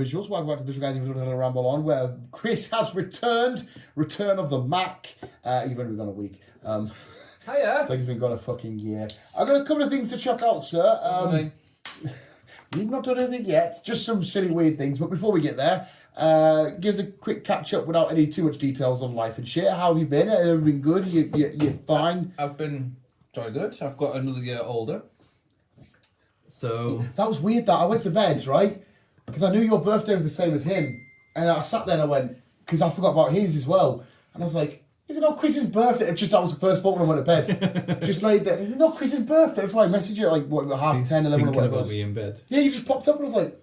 visuals. Welcome back to Visual Guys, another ramble on, where Chris has returned. Return of the Mac. You've only been gone a week. Hiya. It's like he's been gone a fucking year. I've got a couple of things to check out, sir. You've not done anything yet. Just some silly, weird things. But before we get there, give us a quick catch up without any too much details on life and shit. How have you been? Have you been good? You're fine? I've been jolly good. I've got another year older. So that was weird that I went to bed, right? Because I knew your birthday was the same as him. And I sat there and I went, because I forgot about his as well. And I was like, is it not Chris's birthday? Just that was the first thought when I went to bed. Just laid there. Is it not Chris's birthday? That's why I messaged you at like, what, half 10, 11 or whatever. About me in bed. Yeah, you just popped up and I was like,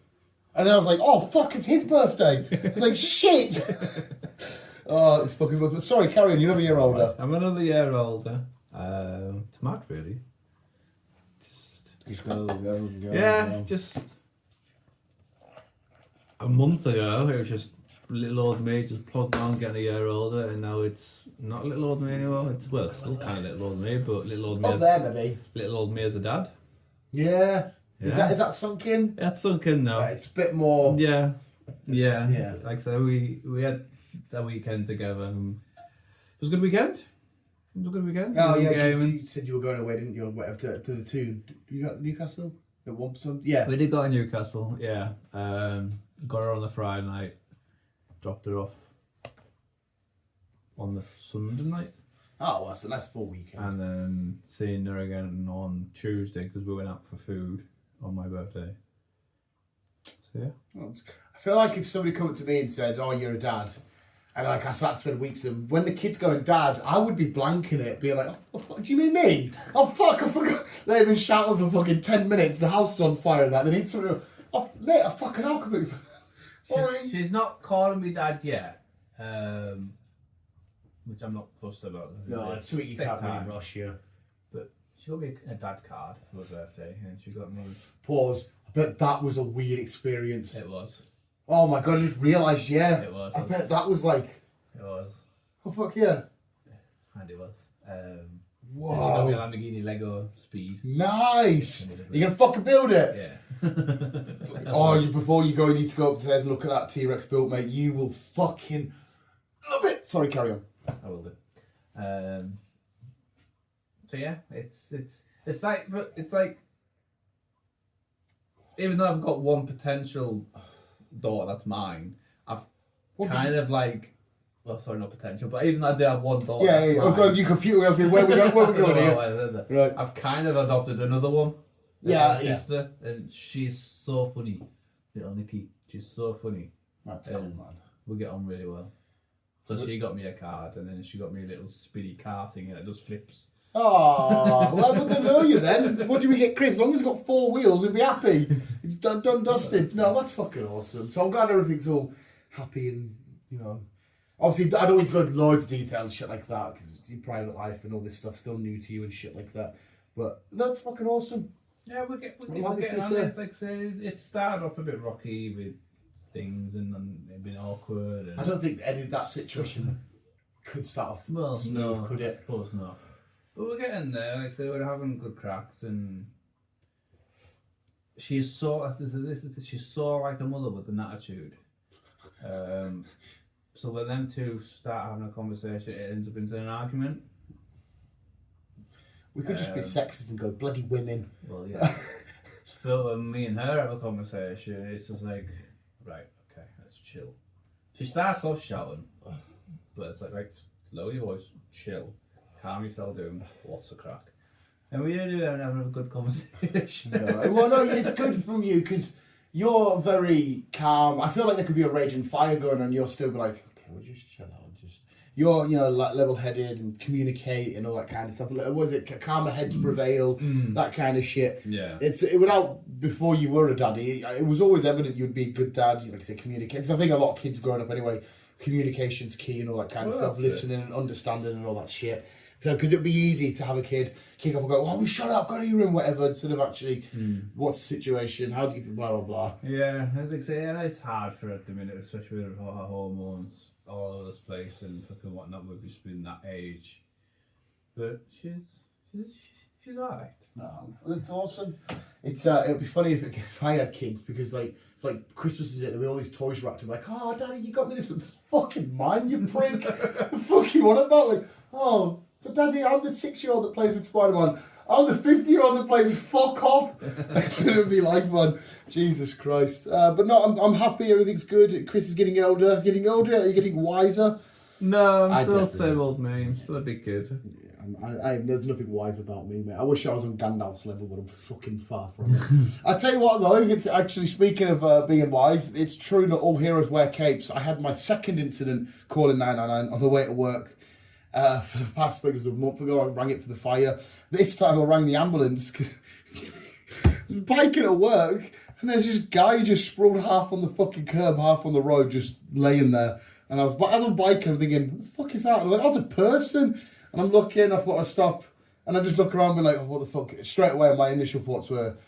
and then I was like, oh, fuck, it's his birthday. I was like, shit. Oh, it's fucking good. But sorry, carry on. You're another year older. I'm another year older. It's mad, really. Just go. Yeah, just a month ago, it was just little old me just plodding on, getting a year older, and now it's not little old me anymore. It's still kind of little old me, but little old me. Up there, maybe. Little old me as a dad. Yeah. Yeah. Is that sunk in? Yeah, it's sunk in now. It's a bit more. Yeah. Yeah. Like I said, we had that weekend together. And it was a good weekend. Oh yeah, because you said you were going away, didn't you? Whatever to the two. You got Newcastle at one percent. Yeah. We did go to Newcastle. Yeah. Got her on the Friday night. Dropped her off on the Sunday night. Oh, well, so that's full weekend. And then seeing her again on Tuesday because we went out for food on my birthday. So yeah. Well, I feel like if somebody come up to me and said, "Oh, you're a dad," and like I sat to spend weeks with them, when the kid's going, "Dad," I would be blanking it, being like, "Oh, fuck, do you mean me? Oh fuck, I forgot." They've been shouting for fucking 10 minutes. The house is on fire and that. They need somebody. Oh, mate, I fucking alchemy. She's not calling me dad yet, which I'm not fussed about. No, it's something you can't really rush, yeah. But she got me a dad card for my birthday, and she got me. Pause. I bet that was a weird experience. It was. Oh my god, I just realised, yeah. It was. I bet that was like. It was. Oh fuck yeah. And it was. Wow. She got me a Lamborghini Lego Speed. Nice. You're gonna fucking build it. Yeah. Before you go, you need to go upstairs and look at that T-Rex built, mate. You will fucking love it. Sorry, carry on. I will do. So yeah, it's like even though I've got one potential daughter that's mine, I've kind of like, well, sorry, not potential, but even though I do have one daughter, yeah. Oh god, your computer. I was saying, where we going here? Right. I've kind of adopted another one. Yeah, my sister, and she's so funny. Little Nikki, she's so funny. That's cool, man. We get on really well. So she got me a card, and then she got me a little speedy car thing, and it does flips. Oh, well, I wouldn't know you then. What do we get, Chris? As long as it's got 4 wheels, we'll be happy. It's done, dusted. No, that's fucking awesome. So I'm glad everything's all happy and, you know. Obviously, I don't need to go into loads of detail and shit like that, because your private life and all this stuff's still new to you and shit like that. But that's fucking awesome. Yeah, we're getting on it. Like I say, it started off a bit rocky with things and it been awkward. And I don't think any of that situation could start off smooth, could it? I suppose not. But we're getting there. Like I say, we're having good cracks, and she's so like a mother with an attitude. So when them two start having a conversation, it ends up into an argument. We could just be sexist and go, bloody women. Well, yeah. So when me and her have a conversation, it's just like, right, okay, let's chill. She starts off shouting, but it's like lower your voice, chill, calm yourself down, what's the crack? And we ended up having a good conversation. Well, no, it's good from you, because you're very calm. I feel like there could be a raging fire going on, you'll still be like, okay, we'll just chill out. You're, level-headed and communicate and all that kind of stuff. Was it calmer heads prevail? That kind of shit. Yeah. Before you were a daddy, it was always evident you'd be a good dad. Like I say, communicate. Because I think a lot of kids growing up anyway, communication's key and all that kind of stuff. Listening and understanding and all that shit. So, because it'd be easy to have a kid kick off and go, "Oh, we shut up, go to your room," whatever, instead of actually, what's the situation? How do you feel? Blah blah blah. Yeah, I think so. Yeah, it's hard for her at the minute, especially with her hormones all over this place and fucking whatnot. We've just been that age, but she's alright. No, it's awesome. It'd be funny if I had kids, because like like Christmas is it, with all these toys wrapped. I'm like, oh, Daddy, you got me this one. It's fucking mine, you prick. The fuck you want about? Like, oh, but Daddy, I'm the 6-year-old that plays with Spider-Man. I'm the 50-year-old that plays fuck off. That's what it'd be like, man. Jesus Christ. But no, I'm happy. Everything's good. Chris is getting older. Getting older? Are you getting wiser? No, I'm still the same old me. I'm still a big kid. There's nothing wise about me, mate. I wish I was on Gandalf's level, but I'm fucking far from it. I tell you what, though, actually, speaking of being wise, it's true not all heroes wear capes. I had my second incident calling 999 on the way to work. For the past, I think it was a month ago, I rang it for the fire. This time I rang the ambulance. I was biking at work, and there's this guy just sprawled half on the fucking curb, half on the road, just laying there. And as I'm biking, I'm thinking, what the fuck is that? And I'm like, oh, it's a person. And I'm looking, I thought I'd stop. And I just look around and be like, oh, what the fuck? Straight away, my initial thoughts were,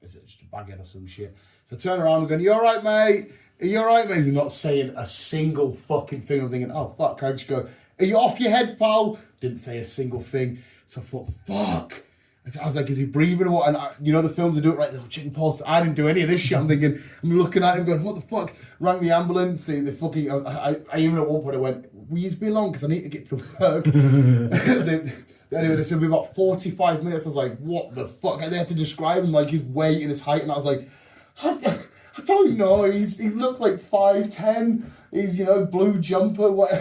is it just a baghead or some shit? So I turn around and going, you all right, mate? Are you all right, mate? He's not saying a single fucking thing. I'm thinking, oh, fuck. I just go, are you off your head, pal? Didn't say a single thing. So I thought, fuck. I was like, is he breathing or what? And you know the films that do it right, they'll check pulse. I didn't do any of this shit. I'm thinking, I'm looking at him going, what the fuck? Rang the ambulance. They fucking, I even at one point I went, will you be long? Because I need to get to work. Anyway, they said it'll be about 45 minutes. I was like, what the fuck? And they had to describe him, like his weight and his height. And I was like, I don't know. He looks like 5'10". He's, blue jumper. What?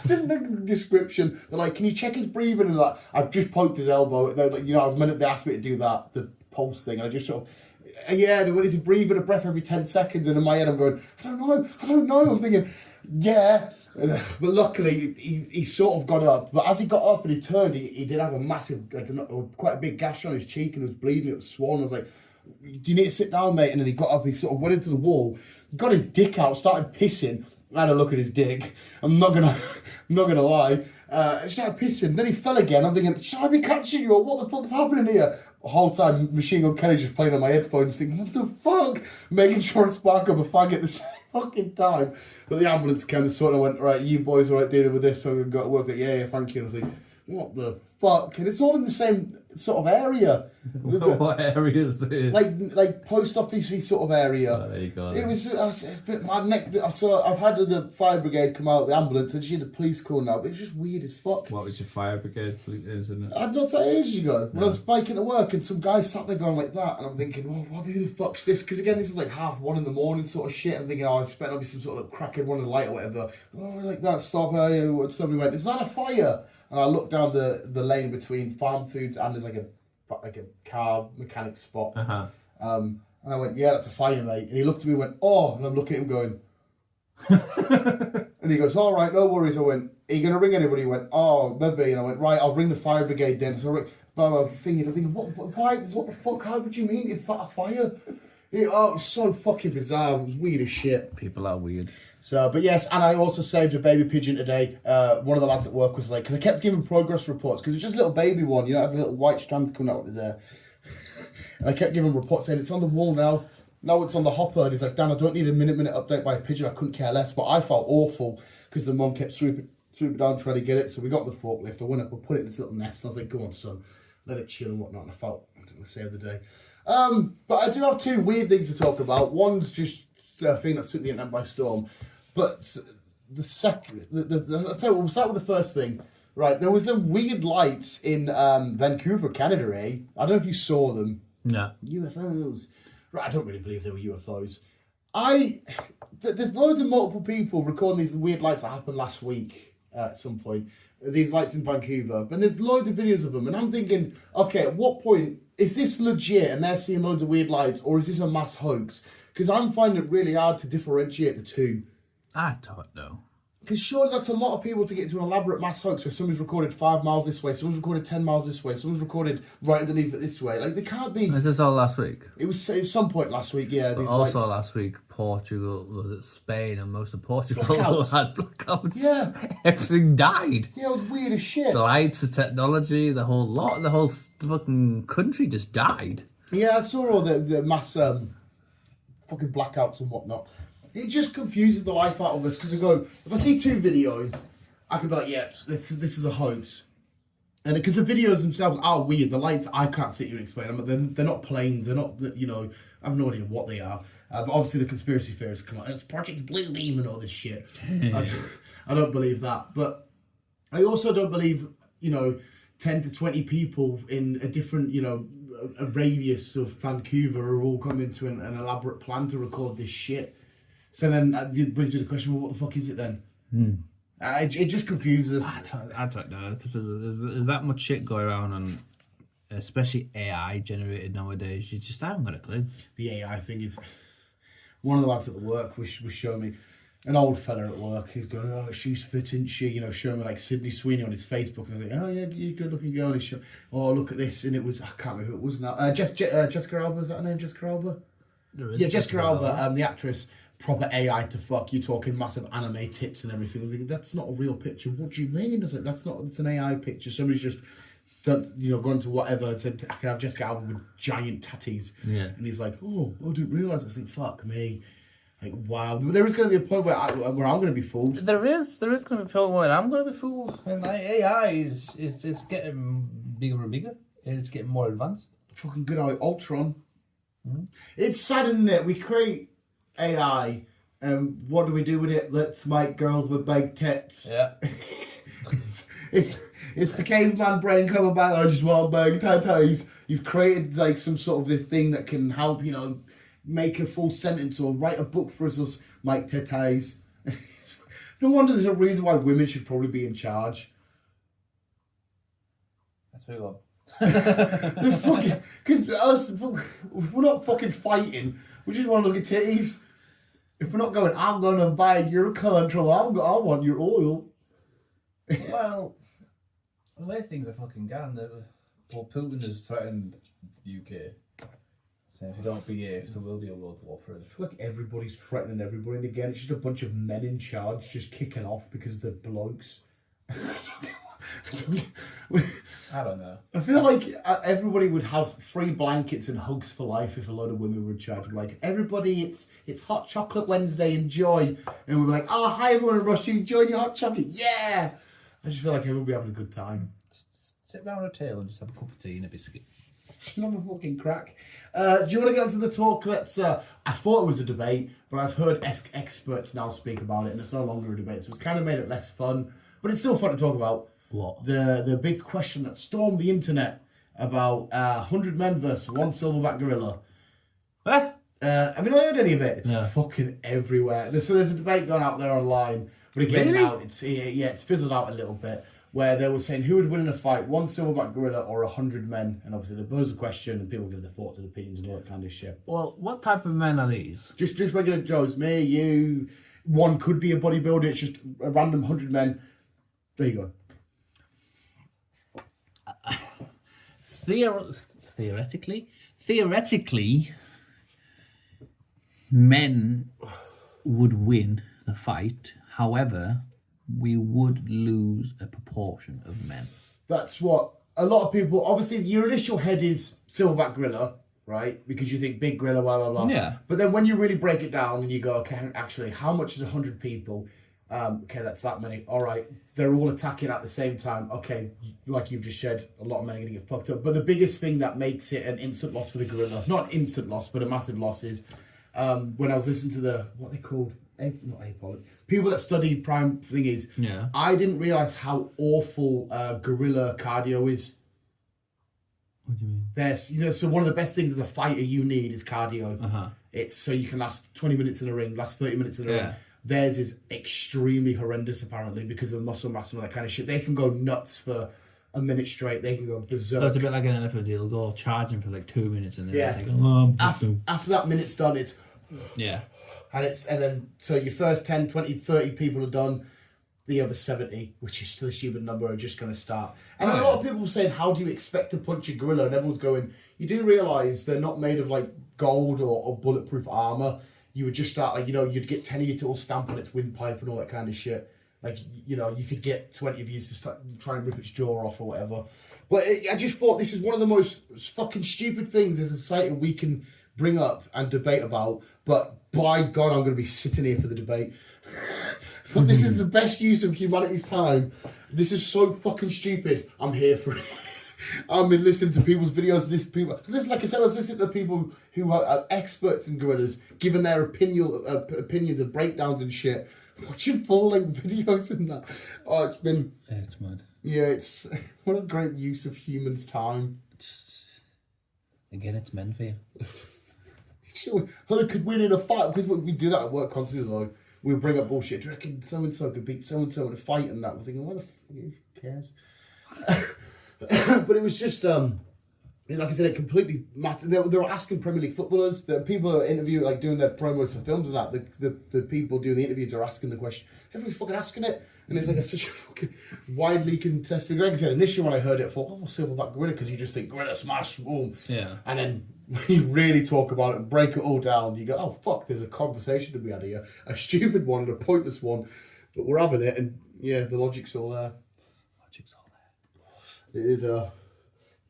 Didn't look at the description. They're like, can you check his breathing? And like, I just poked his elbow. They're like, I was meant. They asked me to do that, the pulse thing. And I just sort of, when he's breathing a breath every 10 seconds. And in my head, I'm going, I don't know. I'm thinking, yeah. But luckily, he sort of got up. But as he got up and he turned, he did have a massive, quite a big gash on his cheek, and it was bleeding. It was swollen. I was like, do you need to sit down, mate? And then he got up. He sort of went into the wall, got his dick out, started pissing. I had a look at his dick. I'm not gonna lie. He started pissing. Then he fell again. I'm thinking, should I be catching you or what the fuck's happening here? The whole time, Machine Gun Kelly's just playing on my headphones, thinking, what the fuck? Making sure I spark up a fag at the same fucking time. But the ambulance came and sort of went, right, you boys are right dealing with this, so I'm going to go to work. Like, yeah, thank you. And I was like, what the fuck? And it's all in the same sort of area. What area is this? Like post officey sort of area. Oh, there you go. It was a bit mad. I've had the fire brigade come out, the ambulance, and she had the police call now. But it was just weird as fuck. What was your fire brigade, isn't it? I'd not that ages ago when I was biking to work, and some guy sat there going like that, and I'm thinking, well, what the fuck's this? Because again, this is like 1:30 in the morning sort of shit. I'm thinking, I expect there'll be some sort of crackhead one in the light or whatever. Oh, like that. Stop. Somebody went, is that a fire? And I looked down the lane between Farm Foods and there's like a car mechanic spot. Uh-huh. And I went, yeah, that's a fire, mate. And he looked at me and went, oh. And I'm looking at him going, and he goes, all right, no worries. I went, are you going to ring anybody? He went, oh, maybe. And I went, right, I'll ring the fire brigade then. So I ring, I'm thinking, what the fuck? How would you mean? Is that a fire? It was so fucking bizarre. It was weird as shit. People are weird. So, but yes, and I also saved a baby pigeon today. One of the lads at work was like, because I kept giving progress reports, because it was just a little baby one, had the little white strands coming out of there. And I kept giving reports saying, it's on the wall now. Now it's on the hopper. And he's like, Dan, I don't need a minute update by a pigeon. I couldn't care less. But I felt awful because the mum kept swooping down trying to get it. So we got the forklift. I went up, we put it in its little nest. And I was like, go on, son, let it chill and whatnot. And I felt I was going to save the day. But I do have two weird things to talk about. One's just a thing that took the internet by storm. But the second, I'll tell you, we'll start with the first thing. Right, there was some weird lights in Vancouver, Canada, eh? I don't know if you saw them. No. UFOs. Right, I don't really believe they were UFOs. There's loads of multiple people recording these weird lights that happened last week at some point. These lights in Vancouver. But there's loads of videos of them. And I'm thinking, okay, at what point, is this legit and they're seeing loads of weird lights? Or is this a mass hoax? Because I'm finding it really hard to differentiate the two. I don't know. Because surely that's a lot of people to get into an elaborate mass hoax where somebody's recorded 5 miles this way, someone's recorded 10 miles this way, someone's recorded right underneath it this way. Like, they can't be... Is this all last week? It was some point last week, yeah. But these also lights. Last week, Portugal, was it Spain, and most of Portugal Blackouts. had blackouts. Yeah. Everything died. Yeah, it was weird as shit. The lights, the technology, the whole lot, the whole fucking country just died. Yeah, I saw all the mass fucking blackouts and whatnot. It just confuses the life out of us because I go, if I see two videos, I can be like, yeah, this is a hoax. And because the videos themselves are weird, the lights, I can't sit here and explain them, but they're not planes, they're not, I have no idea what they are. But obviously the conspiracy theorists come out. It's Project Blue Beam and all this shit. I don't believe that. But I also don't believe, 10 to 20 people in a different, a radius of Vancouver are all coming to an elaborate plan to record this shit. So then it brings you the question, well, what the fuck is it then? It just confuses us. I don't know, because there's that much shit going around, and especially AI generated nowadays. You just haven't got a clue. The AI thing is... One of the lads at the work was showing me, an old fella at work, he's going, oh, she's fit, isn't she? Showing me like Sydney Sweeney on his Facebook. I was like, oh yeah, you're a good looking girl. And he's showing, oh, look at this. And it was, I can't remember who it was now. Jessica Alba, is that her name? Jessica Alba? Yeah, Jessica Alba, the actress, proper AI to fuck. You're talking massive anime tits and everything. I was like, that's not a real picture. What do you mean? I was like, it's an AI picture. Somebody's just, gone to whatever and said, I can have Jessica Alba with giant tatties. Yeah. And he's like, oh, I didn't realise. I was like, fuck me. Like, wow. There is going to be a point where I'm going to be fooled. There is going to be a point where I'm going to be fooled. And AI is getting bigger and bigger. And it's getting more advanced. Fucking good old Ultron. It's sad, isn't it? We create AI, and what do we do with it? Let's make girls with big tits. Yeah. It's the caveman brain coming back. I just want big titties. You've created like some sort of this thing that can help, make a full sentence or write a book for us, Mike titties. No wonder there's a reason why women should probably be in charge. Let's move on. Because we're not fucking fighting. We just want to look at titties. If we're not going, I'm going to buy your control. I want your oil. Well, the way things are fucking gone, Putin has threatened UK. So if you don't behave, there will be a world war for it. I feel like everybody's threatening everybody, and again, it's just a bunch of men in charge just kicking off because they're blokes. I don't know. I feel like everybody would have free blankets and hugs for life if a load of women were in charge. Like, everybody, it's Hot Chocolate Wednesday, enjoy. And we're like, oh, hi everyone in Russia, enjoying your hot chocolate, yeah! I just feel like everyone would be having a good time. Just sit round a table and just have a cup of tea and a biscuit. Not a fucking crack. Do you want to get into the talk? I thought it was a debate, but I've heard experts now speak about it, and it's no longer a debate, so it's kind of made it less fun. But it's still fun to talk about. What? The big question that stormed the internet about 100 men versus one silverback gorilla. Huh? Have you not heard any of it? It's fucking everywhere. So there's a debate going out there online, but again now it's fizzled out a little bit, where they were saying who would win in a fight, one silverback gorilla or 100 men, and obviously they pose a question and people give their thoughts and opinions and all that kind of shit. Well, what type of men are these? Just regular Joes, me, you. One could be a bodybuilder. It's just a random 100 men. There you go. Theoretically, men would win the fight. However, we would lose a proportion of men. That's what a lot of people... Obviously, your initial head is silverback gorilla, right? Because you think big gorilla, blah, blah, blah. Yeah. But then when you really break it down and you go, okay, actually, how much is 100 people? Okay, that's that many. All right, they're all attacking at the same time. Okay, like you've just said, a lot of men are going to get fucked up. But the biggest thing that makes it an instant loss for the gorilla, not an instant loss, but a massive loss is when I was listening to what they called, not APOL, people that study prime thingies. Yeah. I didn't realise how awful gorilla cardio is. What do you mean? There's, so one of the best things as a fighter you need is cardio. Uh-huh. It's so you can last 20 minutes in a ring, last 30 minutes in a ring. Theirs is extremely horrendous, apparently, because of muscle mass and all that kind of shit. They can go nuts for a minute straight. They can go berserk. So it's a bit like an elephant. They'll go charging for like 2 minutes and then after that minute's done, it's... Yeah. And then, so your first 10, 20, 30 people are done. The other 70, which is still a stupid number, are just going to start. And a lot of people saying, how do you expect to punch a gorilla? And everyone's going, you do realise they're not made of like gold or bulletproof armour. You would just start like, you'd get 10 of you to all stamp on its windpipe and all that kind of shit. Like, you could get 20 of you to start try and rip its jaw off or whatever. But I just thought this is one of the most fucking stupid things as a society we can bring up and debate about. But by God, I'm going to be sitting here for the debate. But this is the best use of humanity's time. This is so fucking stupid. I'm here for it. I've been listening to people's videos. Listen, like I said, I was listening to people who are experts in gorillas, giving their opinions and breakdowns and shit. Watching full-length videos and that. Oh, it's been. Yeah, it's mad. Yeah, it's what a great use of humans' time. Again, it's men for you. Sure, who could win in a fight? Because we do that at work constantly. Though we'll bring up bullshit. Do you reckon so and so could beat so and so in a fight and that? We're thinking, why the who cares? But it was just like I said, it completely mattered. They were asking Premier League footballers, the people who are interviewing, like doing their promos for films and that. The people doing the interviews are asking the question. Everyone's fucking asking it, and it's like such a fucking widely contested. Like I said, initially when I heard it, I thought, oh, Silverback Gorilla, because you just think Gorilla Smash, boom. Yeah. And then when you really talk about it and break it all down, you go, oh fuck, there's a conversation to be had here, a stupid one and a pointless one, but we're having it, and yeah, the logic's all there.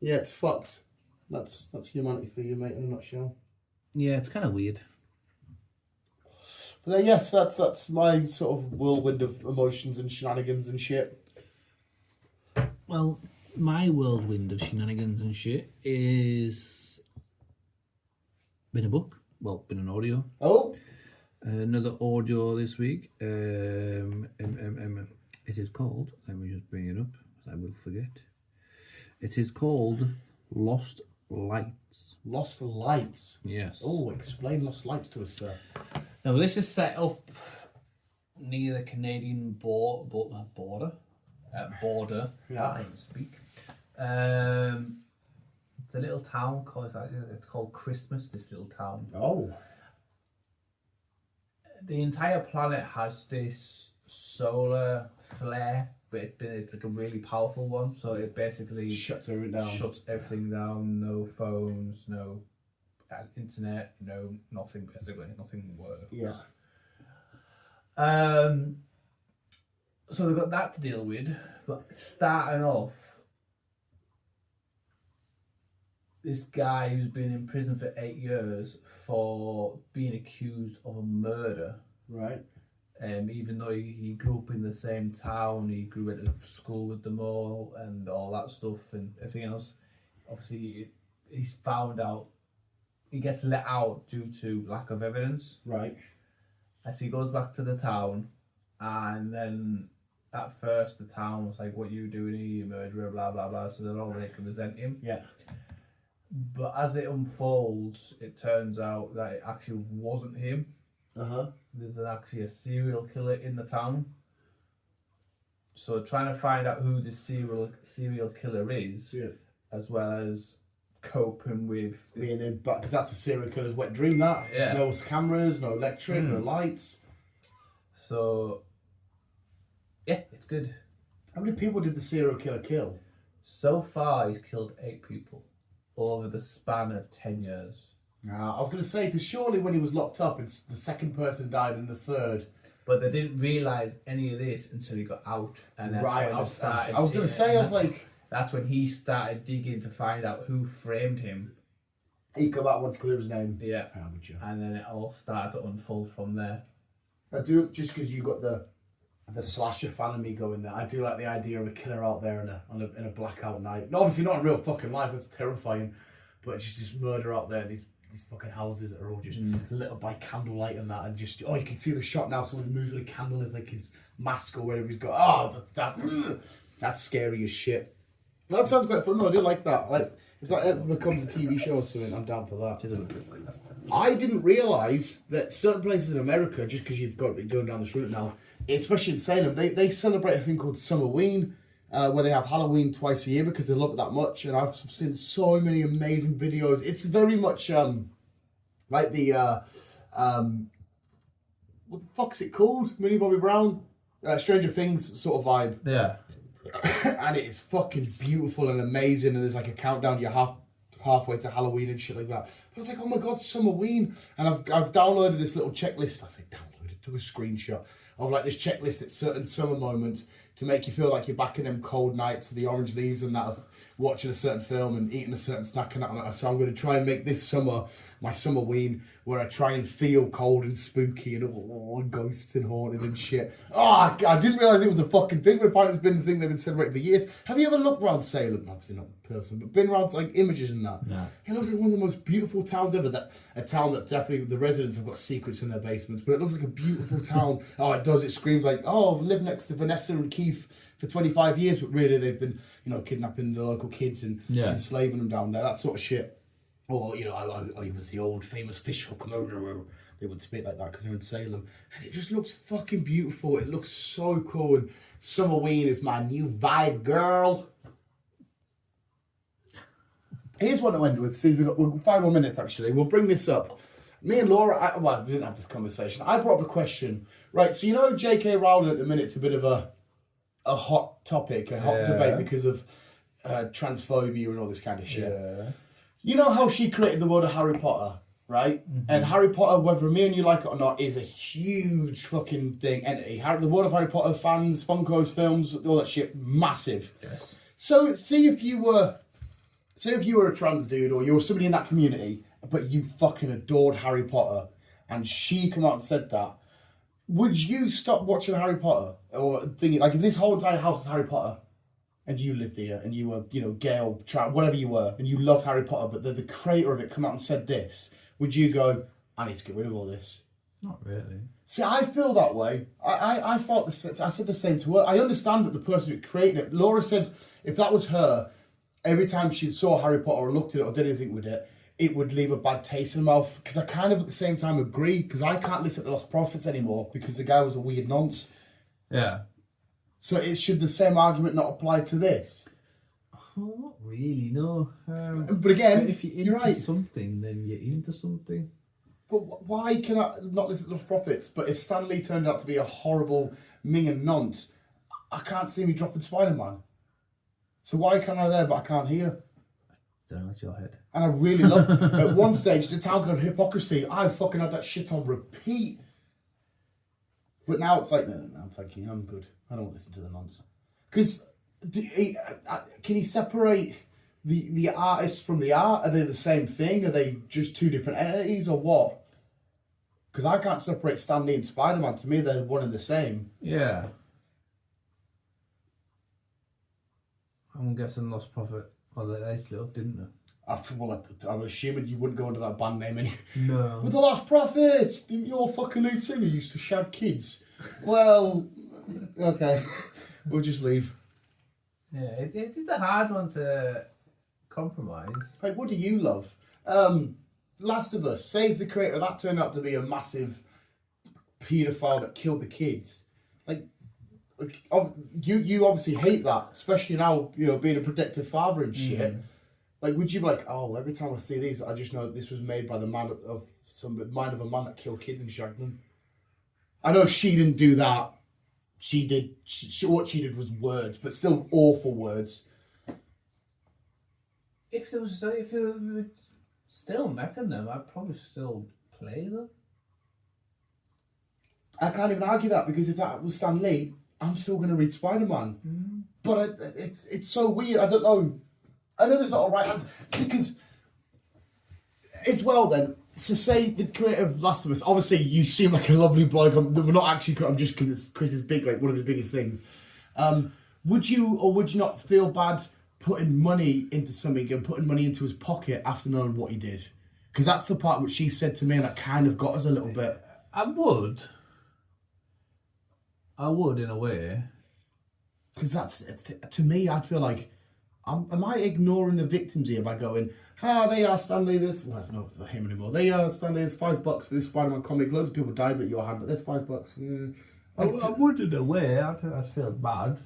Yeah, it's fucked. That's humanity for you, mate, in a nutshell. Yeah, it's kind of weird. But yes, that's my sort of whirlwind of emotions and shenanigans and shit. Well, my whirlwind of shenanigans and shit is been a book. Well, been an audio. Oh, another audio this week. It is called. Let me just bring it up, as I will forget. It is called Lost Lights. Lost Lights. Yes. Oh, explain Lost Lights to us, sir. Now, this is set up near the Canadian border. Yeah. I can speak. It's a little town called. It's called Christmas. This little town. Oh. The entire planet has this solar flare, but it's like a really powerful one. So it basically Shuts everything down. No phones, no internet, no nothing. Basically, nothing works. Yeah. So we've got that to deal with. But starting off, this guy who's been in prison for 8 years for being accused of a murder. Right. Even though he grew up in the same town, he grew at school with them all and all that stuff and everything else. Obviously, he's found out, he gets let out due to lack of evidence. Right. As he goes back to the town, and then at first the town was like, what are you doing here, you murderer, blah, blah, blah. So they're all they can resent him. Yeah. But as it unfolds, it turns out that it actually wasn't him. Uh-huh. There's actually a serial killer in the town. So trying to find out who this serial killer is, Yeah. as well as coping with this. Being in, because that's a serial killer's wet dream, that. Yeah. No cameras, no electric, no lights. So, yeah, it's good. How many people did the serial killer kill? So far, he's killed 8 people over the span of 10 years. I was going to say, because surely when he was locked up, it's the second person died and the third. But they didn't realise any of this until he got out. And that's Right, when I they was started going to digging- say, I was like... That's when he started digging to find out who framed him. He come out once clear his name. Yeah. How would you? And then it all started to unfold from there. I do, just because you got the slasher fan of me going there, I do like the idea of a killer out there in a blackout night. No, obviously not in real fucking life, that's terrifying. But just murder out there, these fucking houses that are all just lit up by candlelight and that, and just, oh, you can see the shot now, someone moves with a candle, is like his mask or whatever he's got. Oh, that's scary as shit. That sounds quite fun though, I do like that. If that ever becomes a TV show or something, I'm down for that. I didn't realise that certain places in America, just because you've got it going down this route now, especially in Salem, they celebrate a thing called Summerween, where they have Halloween twice a year because they love it that much. And I've seen so many amazing videos. It's very much like the what the fuck's it called? Millie Bobby Brown, Stranger Things sort of vibe. Yeah. And it is fucking beautiful and amazing, and there's like a countdown, you're halfway to Halloween and shit like that. But I was like, oh my god, Summerween. And I've downloaded this little checklist. I say downloaded, took a screenshot of like this checklist at certain summer moments to make you feel like you're back in them cold nights of the orange leaves and that, watching a certain film and eating a certain snack and that. So I'm going to try and make this summer my summer ween, where I try and feel cold and spooky and all ghosts and haunted and shit. Oh, I didn't realise it was a fucking thing, but apparently it's been a thing they've been celebrating for years. Have you ever looked around Salem? Obviously not in person, but been around like images and that. No. It looks like one of the most beautiful towns ever. A town that definitely the residents have got secrets in their basements, but it looks like a beautiful town. Oh, it does. It screams like, oh, I've lived next to Vanessa and Keith for 25 years, but really they've been, kidnapping the local kids and enslaving them down there. That sort of shit. Or, I was the old famous fishhook murderer. They would speak like that because they're in Salem. And it just looks fucking beautiful. It looks so cool. And Summerween is my new vibe, girl. Here's what I went with. See, we've got 5 more minutes, actually. We'll bring this up. Me and Laura, we didn't have this conversation. I brought up a question. Right, so J.K. Rowling at the minute's a bit of a hot topic, a hot debate because of transphobia and all this kind of shit. Yeah. You know how she created the world of Harry Potter, right? Mm-hmm. And Harry Potter, whether me and you like it or not, is a huge fucking entity. The world of Harry Potter, fans, Funkos, films, all that shit, massive. Yes. So, see if you were a trans dude or you were somebody in that community, but you fucking adored Harry Potter, and she come out and said that, would you stop watching Harry Potter? Or thinking, like, if this whole entire house was Harry Potter, and you lived there, and you were, Gail, whatever you were, and you loved Harry Potter, but the creator of it come out and said this, would you go, I need to get rid of all this? Not really. See, I feel that way. I thought I said the same to her. I understand that the person who created it, Laura said, if that was her, every time she saw Harry Potter or looked at it or did anything with it, it would leave a bad taste in her mouth. Because I kind of at the same time agree, because I can't listen to Lost Prophets anymore because the guy was a weird nonce. Yeah. So should the same argument not apply to this? Well, not really, no. But again, if you're into something, then you're into something. But why can I not listen to Lost Prophets? But if Stan Lee turned out to be a horrible minging nonce, I can't see me dropping Spider-Man. So why can I there, but I can't hear? I don't know, it's your head. And I really love at one stage, the town called Hypocrisy, I fucking had that shit on repeat. But now it's like, no, I'm thinking, I'm good. I don't want to listen to the nonce. Because can he separate the artist from the art? Are they the same thing? Are they just two different entities or what? Because I can't separate Stan Lee and Spider-Man. To me, they're one and the same. Yeah. I'm guessing Lost Prophet, well, they split up, didn't they? I'm assuming you wouldn't go under that band name anyway. No. With the Lost Prophets! Your fucking lead singer used to shag kids. Well, okay. We'll just leave. Yeah, it's a hard one to compromise. Like, what do you love? Last of Us, Save the creator, that turned out to be a massive paedophile that killed the kids. Like you obviously hate that, especially now, being a protective father and shit. Mm. Like, would you be like, oh, every time I see these, I just know that this was made by the mind of a man that killed kids and shagged them? I know she didn't do that. She did. What she did was words, but still awful words. If it was still making them, I'd probably still play them. I can't even argue that, because if that was Stan Lee, I'm still going to read Spider-Man. Mm. But it's so weird. I don't know. I know there's not a right answer. Because, as well then, so say the creator of Last of Us, obviously you seem like a lovely bloke. We're not actually, I'm just because Chris is big, like one of his biggest things. Would you or would you not feel bad putting money into something and putting money into his pocket after knowing what he did? Because that's the part which she said to me and that kind of got us a little bit. I would in a way. Because that's, to me, I'd feel like, am I ignoring the victims here by going, they are Stanley this? Well, it's not him anymore. They are Stanley, it's $5 for this Spider-Man comic. Loads of people died at your hand, but there's $5. I would in a way. I'd feel bad.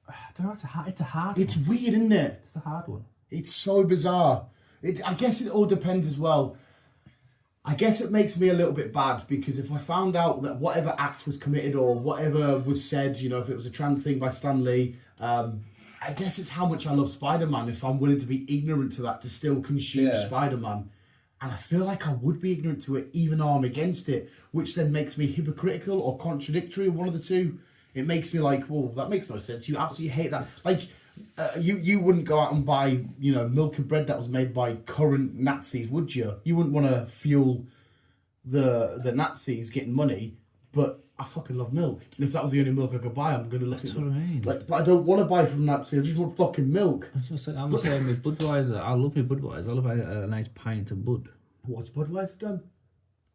I don't know, it's a hard one. It's weird, isn't it? It's a hard one. It's so bizarre. I guess it all depends as well. I guess it makes me a little bit bad, because if I found out that whatever act was committed or whatever was said, if it was a trans thing by Stan Lee, I guess it's how much I love Spider-Man, if I'm willing to be ignorant to that, to still consume Spider-Man. And I feel like I would be ignorant to it, even though I'm against it, which then makes me hypocritical or contradictory, one of the two. It makes me like, well, that makes no sense. You absolutely hate that. Like, You wouldn't go out and buy, milk and bread that was made by current Nazis, would you? You wouldn't want to fuel the Nazis getting money, but I fucking love milk. And if that was the only milk I could buy, I'm going to look That's at what I mean. But I don't want to buy from Nazi. I just want fucking milk. I'm the same with Budweiser. I love me Budweiser. I love a nice pint of Bud. What's Budweiser done?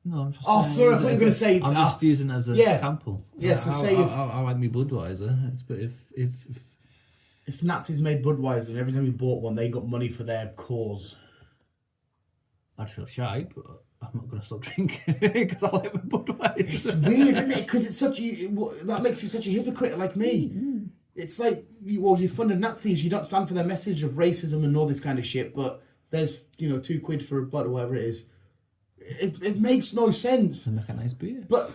No, I'm just. Oh, sorry, I thought you were going to say. I'm just using it as a sample. Yeah, so say I like me Budweiser. But if Nazis made Budweiser and every time you bought one, they got money for their cause, I'd feel shy, but I'm not going to stop drinking because I like my Budweiser. It's weird, isn't it? Because it's that makes you such a hypocrite like me. Mm-hmm. It's like, you funded Nazis, you don't stand for their message of racism and all this kind of shit, but there's, £2 for a bottle, whatever it is. It makes no sense. To make a nice beer. But,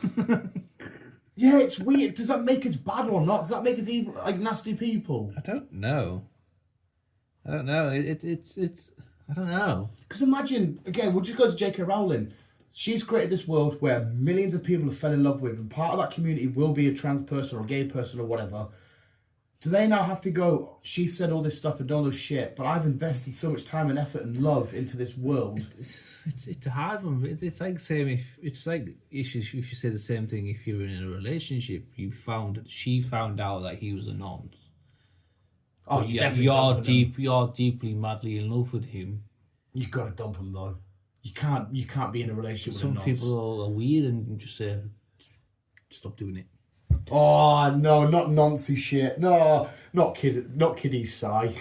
yeah, it's weird. Does that make us bad or not? Does that make us evil, like nasty people? I don't know. It's I don't know. Because imagine, again, we'll just go to J.K. Rowling. She's created this world where millions of people have fell in love with, and part of that community will be a trans person or a gay person or whatever. Do they now have to go, she said all this stuff and don't know shit, but I've invested so much time and effort and love into this world? It's a hard one. It's like saying if you say the same thing if you're in a relationship, she found out that he was a nonce. Oh, you're deeply, madly in love with him. You gotta dump him though. You can't be in a relationship with a nonce. Some people are weird and just say, stop doing it. Oh no, not noncy shit. No, not kiddie sigh.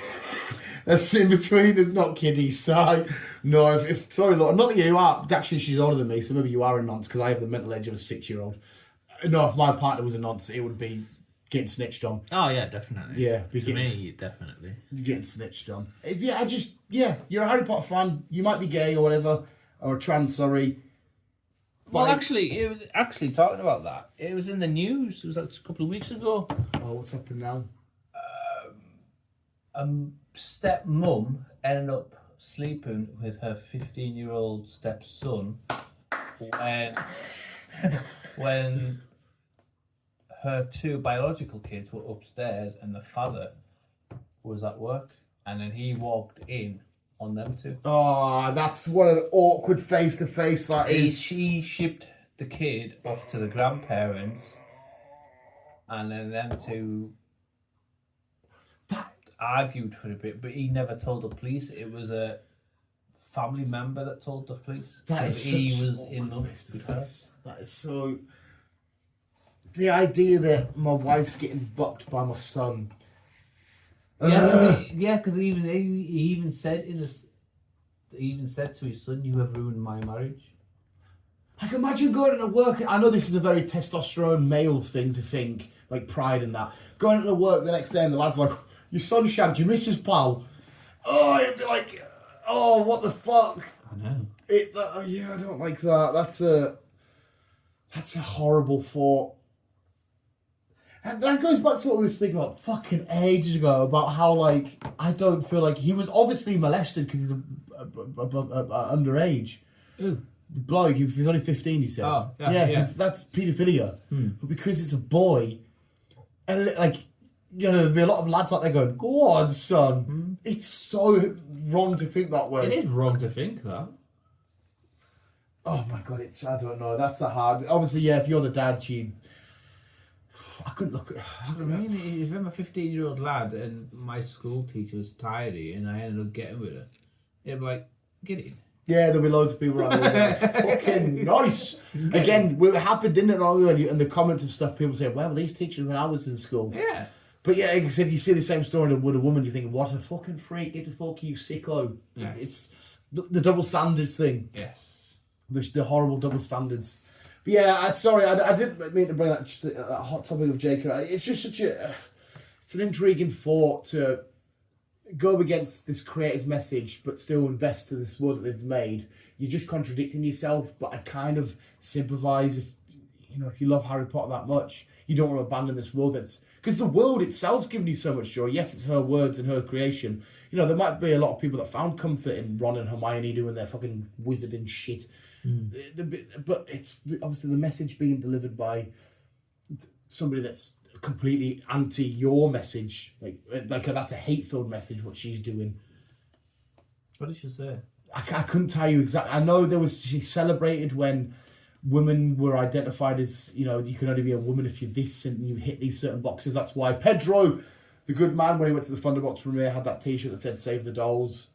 That's in between. There's not kiddie sigh. No, if sorry, Lord, not that you are. Actually, she's older than me, so maybe you are a nonce because I have the mental age of a 6-year-old. No, if my partner was a nonce, it would be getting snitched on. Oh yeah, definitely. Yeah, to me, definitely. You're getting snitched on. You're a Harry Potter fan. You might be gay or whatever, or trans. Sorry. Well, actually, talking about that, it was in the news. It was like a couple of weeks ago. Oh, what's happened now? Stepmom ended up sleeping with her 15-year-old stepson when her 2 biological kids were upstairs and the father was at work, and then he walked in on them 2. Oh, that's what an awkward face-to-face that is. She shipped the kid off to the grandparents, and then them 2 argued for a bit, but he never told the police. It was a family member that told the police. That is he was in love with her. That is so. The idea that my wife's getting bucked by my son. Yeah, because he even said to his son, "You have ruined my marriage." I can imagine going into work. I know this is a very testosterone male thing to think, like pride in that. Going into work the next day and the lad's like, "Your son shagged your missus, pal." Oh, it'd be like, oh, what the fuck? I know. I don't like that. That's a horrible thought. And that goes back to what we were speaking about fucking ages ago, about how, like, I don't feel like he was obviously molested because he's underage. Ooh. The bloke, he was only 15, he said. Oh, yeah. That's paedophilia. But because it's a boy, and there'd be a lot of lads out there going, "Go on, son." It's so wrong to think that way. It is wrong to think that. Oh my God, I don't know. That's a hard. Obviously, yeah, if you're the dad, I couldn't look at. I mean, if I'm a 15-year-old lad and my school teacher was tidy and I ended up getting with her, it'd be like, get in. Yeah, there'll be loads of people around there. Fucking nice. Again, it happened, didn't it? And the comments of stuff, people say, "Where were these teachers when I was in school?" Yeah. But yeah, like I said, you see the same story with a woman, you think, "What a fucking freak, get the fuck, you sicko." Yes. It's the double standards thing. Yes. The horrible double standards. But yeah, I didn't mean to bring that hot topic of JK. It's just it's an intriguing thought to go against this creator's message, but still invest to this world that they've made. You're just contradicting yourself, but I kind of sympathise if you love Harry Potter that much, you don't want to abandon this world because the world itself's given you so much joy. Yes, it's her words and her creation. There might be a lot of people that found comfort in Ron and Hermione doing their fucking wizarding shit. But it's obviously the message being delivered by somebody that's completely anti your message. Like that's a hate-filled message. What she's doing. What did she say? I couldn't tell you exactly. I know she celebrated when women were identified as, you can only be a woman if you're this and you hit these certain boxes. That's why Pedro, the good man, when he went to the Thunderbox premiere, had that T-shirt that said "Save the Dolls"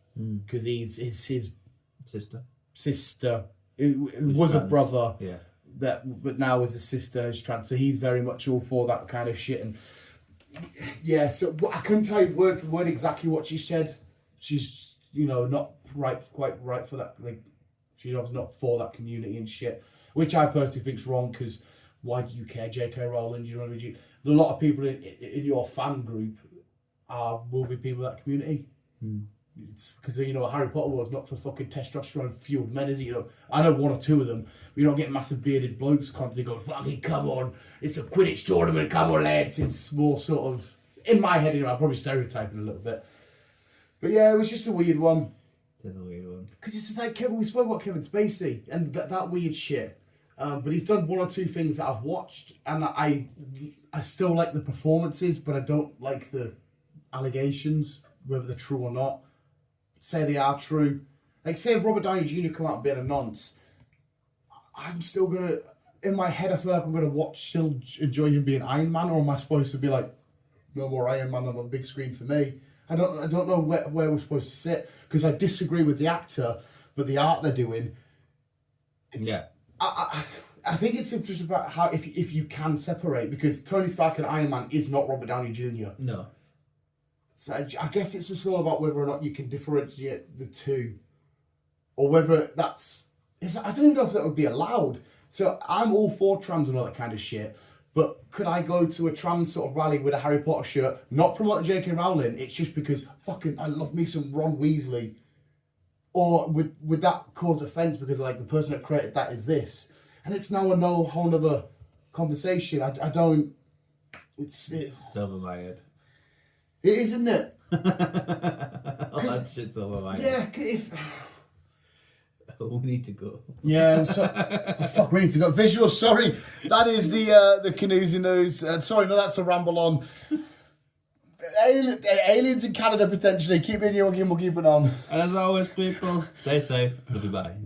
because his sister. It was a brother, yeah. But now is a sister, is trans. So he's very much all for that kind of shit. And yeah, so I couldn't tell you word for word exactly what she said. She's not quite right for that. Like she's obviously not for that community and shit, which I personally think's wrong. Because why do you care, J.K. Rowling? You know what I mean? A lot of people in your fan group will be people of that community. It's because Harry Potter world's not for fucking testosterone fueled men, is it? I know one or two of them. But you don't get massive bearded blokes constantly going, fucking come on, it's a Quidditch tournament, come on lads. It's more sort of, in my head anyway, I'm probably stereotyping a little bit. But yeah, it was just a weird one. It's a weird one. Because it's like we spoke about Kevin Spacey and that weird shit. But he's done one or two things that I've watched, and I still like the performances, but I don't like the allegations, whether they're true or not. Say they are true. Like, say if Robert Downey Jr. come out and be a nonce, I'm still gonna, in my head, I feel like I'm gonna still enjoy him being Iron Man, or am I supposed to be like, no more Iron Man on the big screen for me? I don't know where we're supposed to sit, because I disagree with the actor, but the art they're doing, I think it's just about how if you can separate, because Tony Stark and Iron Man is not Robert Downey Jr. No. So I guess it's just all about whether or not you can differentiate the two, or whether I don't even know if that would be allowed. So I'm all for trans and all that kind of shit, but could I go to a trans sort of rally with a Harry Potter shirt, not promoting J.K. Rowling, it's just because fucking I love me some Ron Weasley? Or would that cause offence because like the person that created that is this? And it's now a whole other conversation. I don't... It's over my head. It is, isn't it? All that shit's over my head. Yeah, we need to go. Yeah, fuck, we need to go. Visual, sorry. That is the Canoesy News. Sorry, no, that's a ramble on. Aliens in Canada, potentially. Keep it in your game, we'll keep it on. And as always, people, stay safe. Goodbye.